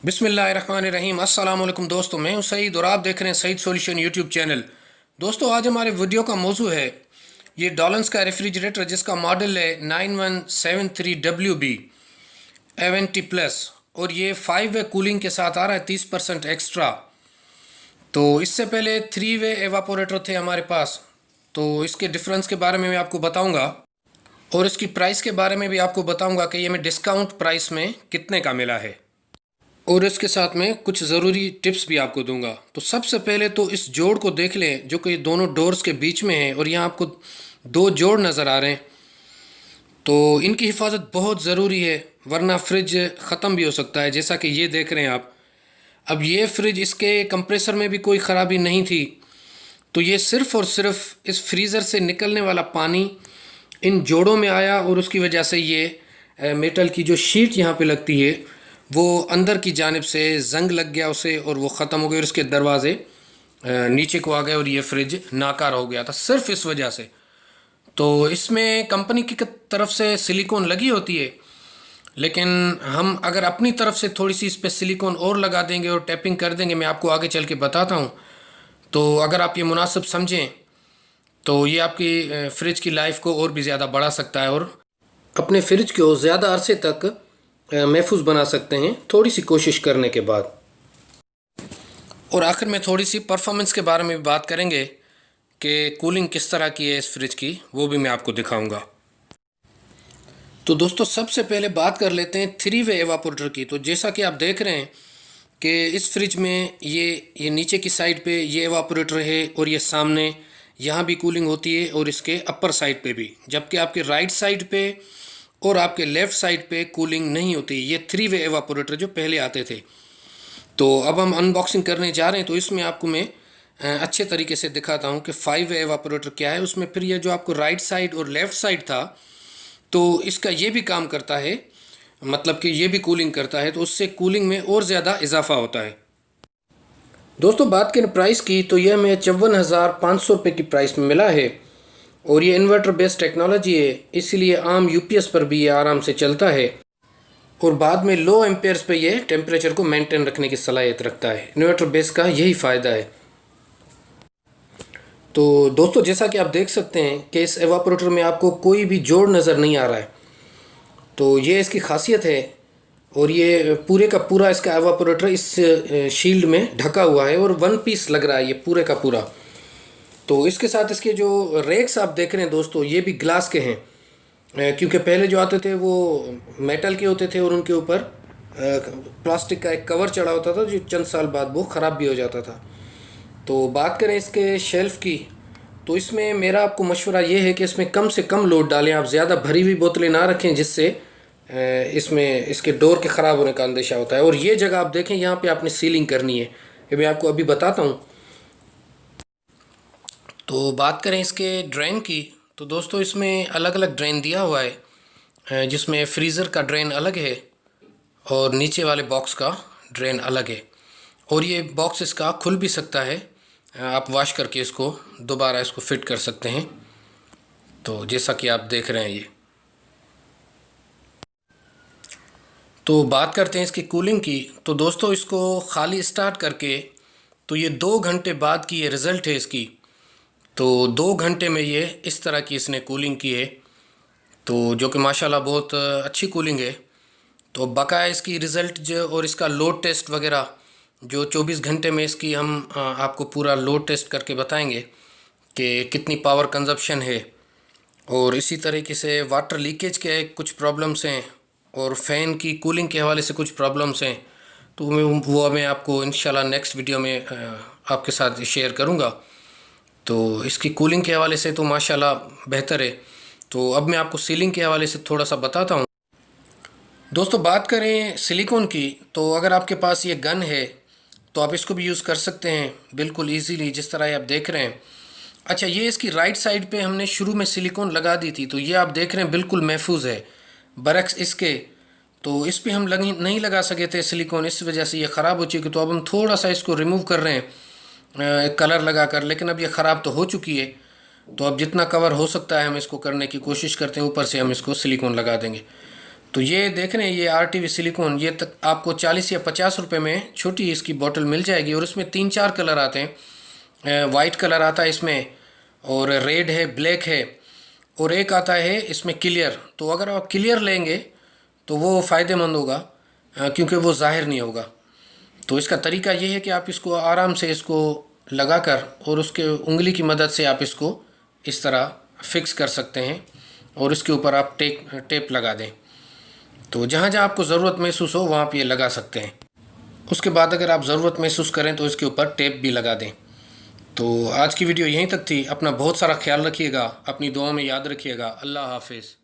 बिस्मिल्लाहिर्रहमानिर्रहीम। अस्सलाम वालेकुम दोस्तों, मैं हूं सईद और आप देख रहे हैं सईद सॉल्यूशन यूट्यूब चैनल। दोस्तों, आज हमारे वीडियो का मौजू है ये डॉलन्स का रेफ्रिजरेटर जिसका मॉडल है 9173WB एवेंटी प्लस, और ये 5 वे कूलिंग के साथ आ रहा है 30% एक्स्ट्रा। तो इससे पहले 3 वे एवापोरेटर थे हमारे पास, तो इसके डिफरेंस के बारे में मैं आपको बताऊंगा और इसकी प्राइस के बारे में भी आपको बताऊंगा कि ये मैं डिस्काउंट प्राइस में कितने का मिला है, और इसके साथ में कुछ ज़रूरी टिप्स भी आपको दूंगा। तो सबसे पहले तो इस जोड़ को देख लें जो कि दोनों डोर्स के बीच में है, और यहाँ आपको दो जोड़ नज़र आ रहे हैं। तो इनकी हिफाजत बहुत ज़रूरी है, वरना फ्रिज ख़त्म भी हो सकता है, जैसा कि ये देख रहे हैं आप। अब ये फ्रिज, इसके कंप्रेसर में भी कोई ख़राबी नहीं थी, तो ये सिर्फ़ और सिर्फ इस फ्रीज़र से निकलने वाला पानी इन जोड़ों में आया, और उसकी वजह से ये मेटल की जो शीट यहाँ पे लगती है वो अंदर की जानिब से जंग लग गया उसे, और वो ख़त्म हो गए, और इसके दरवाजे नीचे को आ गए और ये फ्रिज नाकार हो गया था सिर्फ इस वजह से। तो इसमें कंपनी की तरफ से सिलिकॉन लगी होती है, लेकिन हम अगर अपनी तरफ से थोड़ी सी इस पर सिलिकॉन और लगा देंगे और टैपिंग कर देंगे, मैं आपको आगे चल के बताता हूँ। तो अगर आप ये मुनासिब समझें तो ये आपकी फ्रिज की लाइफ को और भी ज़्यादा बढ़ा सकता है, और अपने फ्रिज को ज़्यादा अरसे तक महफूज बना सकते हैं थोड़ी सी कोशिश करने के बाद। और आखिर में थोड़ी सी परफॉर्मेंस के बारे में भी बात करेंगे कि कूलिंग किस तरह की है इस फ्रिज की, वो भी मैं आपको दिखाऊंगा। तो दोस्तों, सबसे पहले बात कर लेते हैं 3 वे एवापोरेटर की। तो जैसा कि आप देख रहे हैं कि इस फ्रिज में ये नीचे की साइड पे ये एवापोरेटर है, और ये सामने यहाँ भी कूलिंग होती है, और इसके अपर साइड पे भी, जबकि आपके राइट साइड पे और आपके लेफ़्ट साइड पे कूलिंग नहीं होती। ये 3 वे एवापोरेटर जो पहले आते थे। तो अब हम अनबॉक्सिंग करने जा रहे हैं, तो इसमें आपको मैं अच्छे तरीके से दिखाता हूँ कि 5 वे एवापोरेटर क्या है। उसमें फिर ये जो आपको राइट साइड और लेफ़्ट साइड था, तो इसका ये भी काम करता है, मतलब कि ये भी कूलिंग करता है, तो उससे कूलिंग में और ज़्यादा इजाफा होता है। दोस्तों, बात करें प्राइस की, तो यह हमें 54,500 रुपये की प्राइस में मिला है, और ये इन्वर्टर बेस्ड टेक्नोलॉजी है, इसलिए आम यूपीएस पर भी ये आराम से चलता है, और बाद में लो एम्पेयर्स पे ये टेम्परेचर को मेंटेन रखने की सलाहियत रखता है। इन्वर्टर बेस का यही फ़ायदा है। तो दोस्तों, जैसा कि आप देख सकते हैं कि इस एवापोरेटर में आपको कोई भी जोड़ नज़र नहीं आ रहा है, तो ये इसकी खासियत है। और ये पूरे का पूरा इसका एवापोरेटर इस शील्ड में ढका हुआ है, और वन पीस लग रहा है ये पूरे का पूरा। तो इसके साथ इसके जो रेक्स आप देख रहे हैं दोस्तों, ये भी ग्लास के हैं, क्योंकि पहले जो आते थे वो मेटल के होते थे, और उनके ऊपर प्लास्टिक का एक कवर चढ़ा होता था जो चंद साल बाद वो ख़राब भी हो जाता था। तो बात करें इसके शेल्फ़ की, तो इसमें मेरा आपको मशवरा ये है कि इसमें कम से कम लोड डालें। आप ज़्यादा भरी हुई बोतलें ना रखें, जिससे इसमें इसके डोर के ख़राब होने का अंदेशा होता है। और ये जगह आप देखें, यहाँ पे आपने सीलिंग करनी है, ये मैं आपको अभी बताता हूँ। तो बात करें इसके ड्रेन की, तो दोस्तों इसमें अलग अलग ड्रेन दिया हुआ है, जिसमें फ्रीज़र का ड्रेन अलग है और नीचे वाले बॉक्स का ड्रेन अलग है, और ये बॉक्स इसका खुल भी सकता है, आप वॉश करके इसको दोबारा इसको फिट कर सकते हैं। तो जैसा कि आप देख रहे हैं ये। तो बात करते हैं इसकी कूलिंग की, तो दोस्तों इसको खाली स्टार्ट करके, तो ये 2 घंटे बाद की ये रिज़ल्ट है इसकी। तो 2 घंटे में ये इस तरह की इसने कूलिंग की है, तो जो कि माशाल्लाह बहुत अच्छी कूलिंग है। तो बकाया इसकी रिज़ल्ट जो और इसका लोड टेस्ट वगैरह जो 24 घंटे में इसकी हम आपको पूरा लोड टेस्ट करके बताएंगे कि कितनी पावर कंजप्शन है, और इसी तरीके से वाटर लीकेज के कुछ प्रॉब्लम्स हैं, और फ़ैन की कूलिंग के हवाले से कुछ प्रॉब्लम्स हैं। तो मैं आपको इंशाल्लाह नेक्स्ट वीडियो में आपके साथ शेयर करूँगा। तो इसकी कूलिंग के हवाले से तो माशाल्लाह बेहतर है। तो अब मैं आपको सीलिंग के हवाले से थोड़ा सा बताता हूँ। दोस्तों, बात करें सिलिकॉन की, तो अगर आपके पास ये गन है तो आप इसको भी यूज़ कर सकते हैं बिल्कुल ईजीली, जिस तरह आप देख रहे हैं। अच्छा, ये इसकी राइट साइड पे हमने शुरू में सिलिकॉन लगा दी थी, तो ये आप देख रहे हैं बिल्कुल महफूज है बरक्स इसके। तो इस पे हम नहीं लगा सके थे सिलिकॉन, इस वजह से ये ख़राब हो चुकी। तो अब हम थोड़ा सा इसको रिमूव कर रहे हैं कलर लगा कर, लेकिन अब ये ख़राब तो हो चुकी है। तो अब जितना कवर हो सकता है हम इसको करने की कोशिश करते हैं, ऊपर से हम इसको सिलिकॉन लगा देंगे। तो ये देख रहे हैं, ये RTV सिलिकॉन, ये तक आपको 40 या 50 रुपए में छोटी इसकी बोतल मिल जाएगी। और इसमें 3-4 कलर आते हैं। वाइट कलर आता है इसमें, और रेड है, ब्लैक है, और एक आता है इसमें क्लियर। तो अगर आप क्लियर लेंगे तो वो फ़ायदेमंद होगा, क्योंकि वो ज़ाहिर नहीं होगा। तो इसका तरीका ये है कि आप इसको आराम से इसको लगाकर और उसके उंगली की मदद से आप इसको इस तरह फिक्स कर सकते हैं, और इसके ऊपर आप टेप लगा दें। तो जहाँ जहाँ आपको ज़रूरत महसूस हो वहाँ आप ये लगा सकते हैं। उसके बाद अगर आप ज़रूरत महसूस करें तो इसके ऊपर टेप भी लगा दें। तो आज की वीडियो यहीं तक थी। अपना बहुत सारा ख्याल रखिएगा, अपनी दुआ में याद रखिएगा। अल्लाह हाफिज़।